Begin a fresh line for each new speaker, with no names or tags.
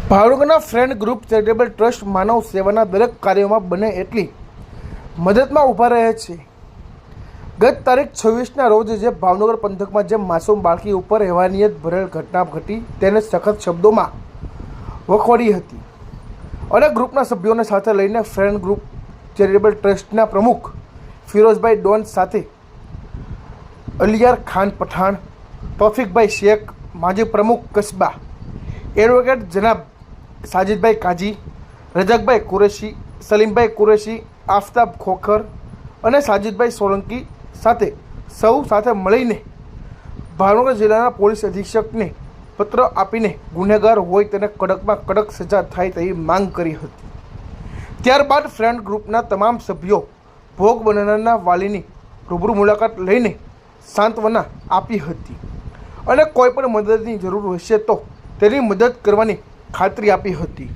ભાવનગરના friend group charitable trust માનવ સેવાના દરેક કાર્યોમાં બને એટલી મદદમાં ઊભા રહે છે। ગત તારીખ 26ના રોજ જે ભાવનગર પંથકમાં જે માસૂમ બાળકી ઉપર હેવાનિયત ભરેલ ઘટના ઘટી તેને સખત શબ્દોમાં વખોડી હતી અને ગ્રુપના સભ્યોને સાથે લઈને ફ્રેન્ડ ગ્રુપ ચેરિટેબલ ટ્રસ્ટના પ્રમુખ ફિરોઝભાઈ ડોન સાથે અલિયાર ખાન પઠાણ, તોફિકભાઈ શેખ, માજી પ્રમુખ કસ્બા એડવોકેટ જનાબ સાજિદભાઈ કાજી, રજાકભાઈ કુરેશી, સલીમભાઈ કુરેશી, આફતાબ ખોખર અને સાજિદભાઈ સોલંકી સાથે સૌ સાથે મળીને ભાવનગર જિલ્લાના પોલીસ અધિક્ષકને પત્ર આપીને ગુનેગાર હોય તેને કડકમાં કડક સજા થાય તેવી માંગ કરી હતી। ત્યારબાદ ફ્રેન્ડ ગ્રુપના તમામ સભ્યો ભોગ બનનારના વાલીની રૂબરૂ મુલાકાત લઈને સાંત્વના આપી હતી અને કોઈ પણ મદદની જરૂર હશે તો તેની મદદ કરવાની ખાતરી આપી હતી।